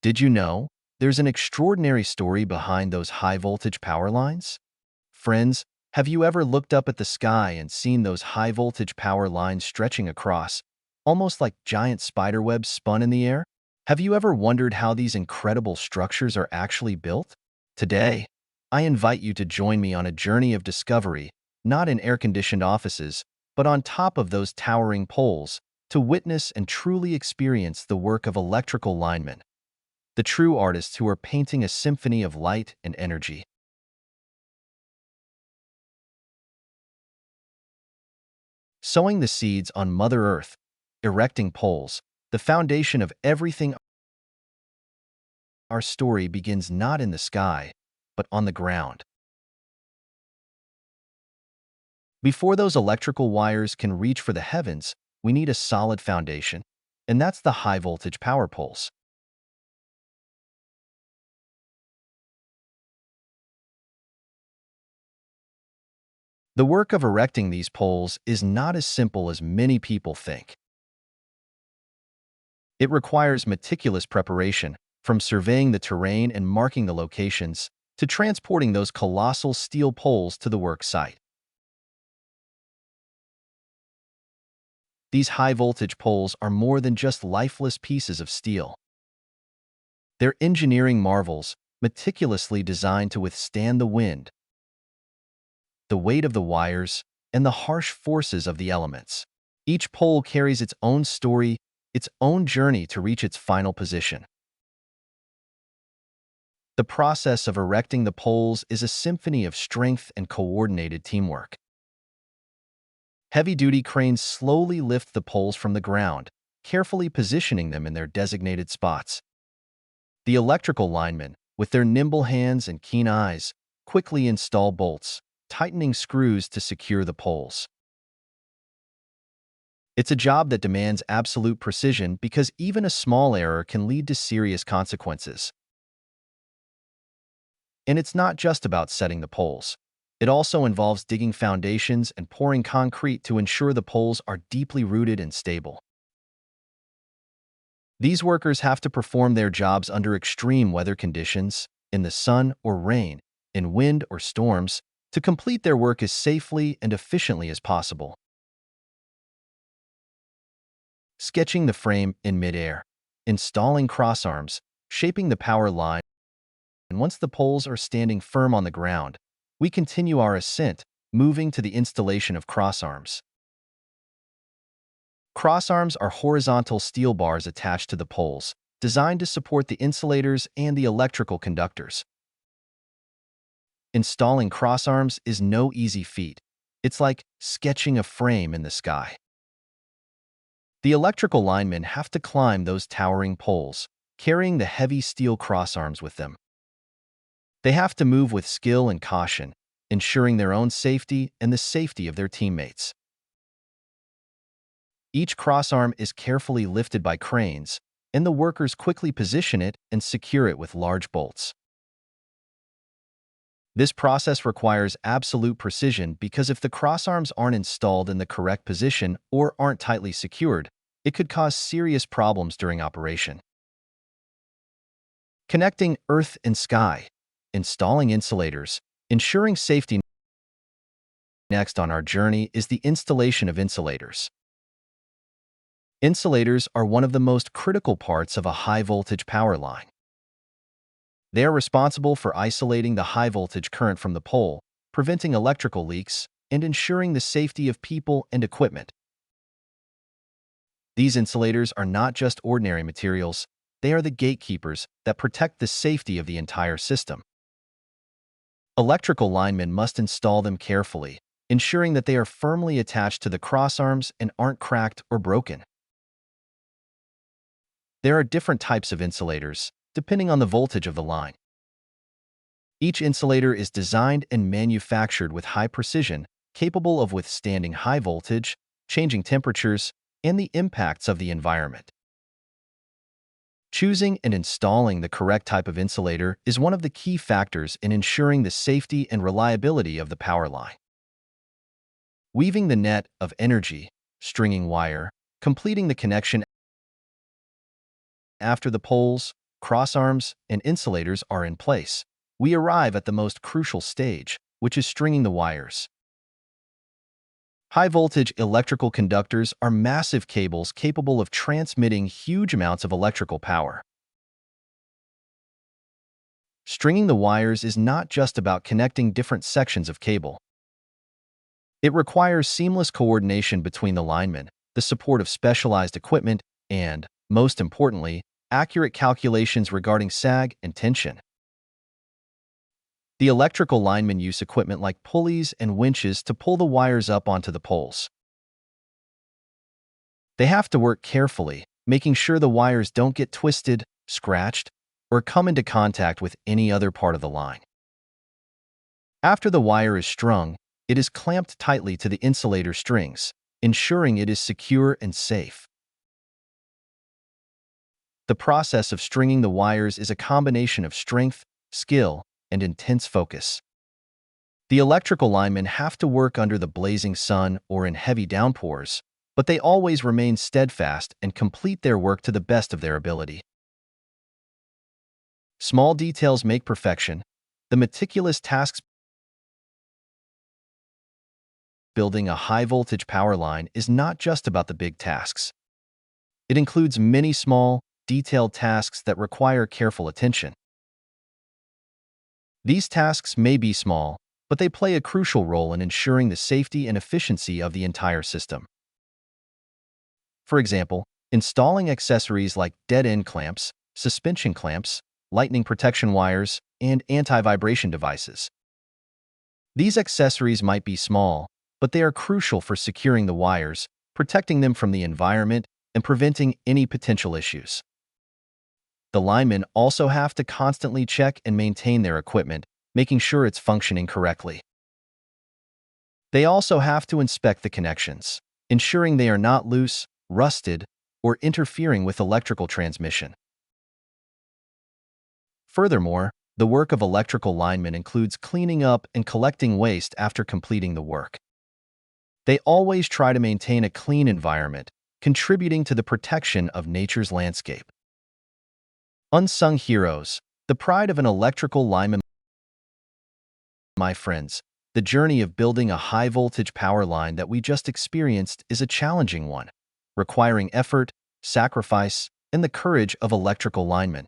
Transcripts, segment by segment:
Did you know there's an extraordinary story behind those high-voltage power lines? Friends, have you ever looked up at the sky and seen those high-voltage power lines stretching across, almost like giant spiderwebs spun in the air? Have you ever wondered how these incredible structures are actually built? Today, I invite you to join me on a journey of discovery, not in air-conditioned offices, but on top of those towering poles, to witness and truly experience the work of electrical linemen, the true artists who are painting a symphony of light and energy. Sowing the seeds on Mother Earth, erecting poles, the foundation of everything. Our story begins not in the sky, but on the ground. Before those electrical wires can reach for the heavens, we need a solid foundation, and that's the high-voltage power poles. The work of erecting these poles is not as simple as many people think. It requires meticulous preparation, from surveying the terrain and marking the locations, to transporting those colossal steel poles to the work site. These high-voltage poles are more than just lifeless pieces of steel. They're engineering marvels, meticulously designed to withstand the wind, the weight of the wires, and the harsh forces of the elements. Each pole carries its own story, its own journey to reach its final position. The process of erecting the poles is a symphony of strength and coordinated teamwork. Heavy-duty cranes slowly lift the poles from the ground, carefully positioning them in their designated spots. The electrical linemen, with their nimble hands and keen eyes, quickly install bolts, tightening screws to secure the poles. It's a job that demands absolute precision because even a small error can lead to serious consequences. And it's not just about setting the poles. It also involves digging foundations and pouring concrete to ensure the poles are deeply rooted and stable. These workers have to perform their jobs under extreme weather conditions, in the sun or rain, in wind or storms, to complete their work as safely and efficiently as possible. Sketching the frame in midair, installing crossarms, shaping the power line, and once the poles are standing firm on the ground, we continue our ascent, moving to the installation of crossarms. Crossarms are horizontal steel bars attached to the poles, designed to support the insulators and the electrical conductors. Installing crossarms is no easy feat. It's like sketching a frame in the sky. The electrical linemen have to climb those towering poles, carrying the heavy steel crossarms with them. They have to move with skill and caution, ensuring their own safety and the safety of their teammates. Each crossarm is carefully lifted by cranes, and the workers quickly position it and secure it with large bolts. This process requires absolute precision because if the crossarms aren't installed in the correct position or aren't tightly secured, it could cause serious problems during operation. Connecting earth and sky, installing insulators, ensuring safety. Next on our journey is the installation of insulators. Insulators are one of the most critical parts of a high-voltage power line. They are responsible for isolating the high-voltage current from the pole, preventing electrical leaks, and ensuring the safety of people and equipment. These insulators are not just ordinary materials, they are the gatekeepers that protect the safety of the entire system. Electrical linemen must install them carefully, ensuring that they are firmly attached to the crossarms and aren't cracked or broken. There are different types of insulators, depending on the voltage of the line. Each insulator is designed and manufactured with high precision, capable of withstanding high voltage, changing temperatures, and the impacts of the environment. Choosing and installing the correct type of insulator is one of the key factors in ensuring the safety and reliability of the power line. Weaving the net of energy, stringing wire, completing the connection after the poles, crossarms, and insulators are in place, we arrive at the most crucial stage, which is stringing the wires. High-voltage electrical conductors are massive cables capable of transmitting huge amounts of electrical power. Stringing the wires is not just about connecting different sections of cable. It requires seamless coordination between the linemen, the support of specialized equipment, and, most importantly, accurate calculations regarding sag and tension. The electrical linemen use equipment like pulleys and winches to pull the wires up onto the poles. They have to work carefully, making sure the wires don't get twisted, scratched, or come into contact with any other part of the line. After the wire is strung, it is clamped tightly to the insulator strings, ensuring it is secure and safe. The process of stringing the wires is a combination of strength, skill, and intense focus. The electrical linemen have to work under the blazing sun or in heavy downpours, but they always remain steadfast and complete their work to the best of their ability. Small details make perfection. The meticulous tasks building a high-voltage power line is not just about the big tasks. It includes many small, detailed tasks that require careful attention. These tasks may be small, but they play a crucial role in ensuring the safety and efficiency of the entire system. For example, installing accessories like dead-end clamps, suspension clamps, lightning protection wires, and anti-vibration devices. These accessories might be small, but they are crucial for securing the wires, protecting them from the environment, and preventing any potential issues. The linemen also have to constantly check and maintain their equipment, making sure it's functioning correctly. They also have to inspect the connections, ensuring they are not loose, rusted, or interfering with electrical transmission. Furthermore, the work of electrical linemen includes cleaning up and collecting waste after completing the work. They always try to maintain a clean environment, contributing to the protection of nature's landscape. Unsung heroes, the pride of an electrical lineman. My friends, the journey of building a high-voltage power line that we just experienced is a challenging one, requiring effort, sacrifice, and the courage of electrical linemen.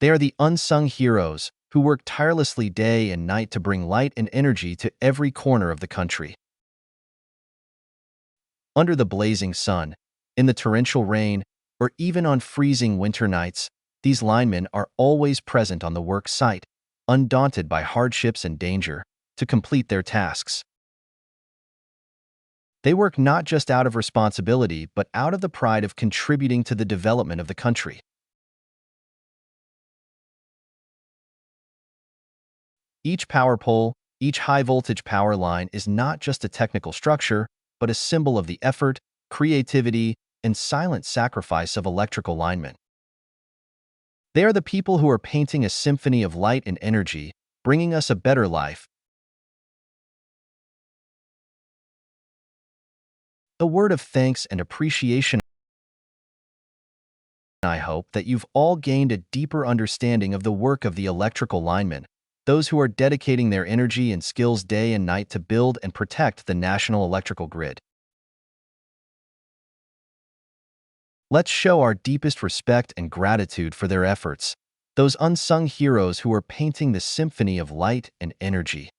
They are the unsung heroes who work tirelessly day and night to bring light and energy to every corner of the country. Under the blazing sun, in the torrential rain, or even on freezing winter nights, these linemen are always present on the work site, undaunted by hardships and danger, to complete their tasks. They work not just out of responsibility, but out of the pride of contributing to the development of the country. Each power pole, each high-voltage power line is not just a technical structure, but a symbol of the effort, creativity, and silent sacrifice of electrical linemen. They are the people who are painting a symphony of light and energy, bringing us a better life. A word of thanks and appreciation. I hope that you've all gained a deeper understanding of the work of the electrical linemen, those who are dedicating their energy and skills day and night to build and protect the national electrical grid. Let's show our deepest respect and gratitude for their efforts, those unsung heroes who are painting the symphony of light and energy.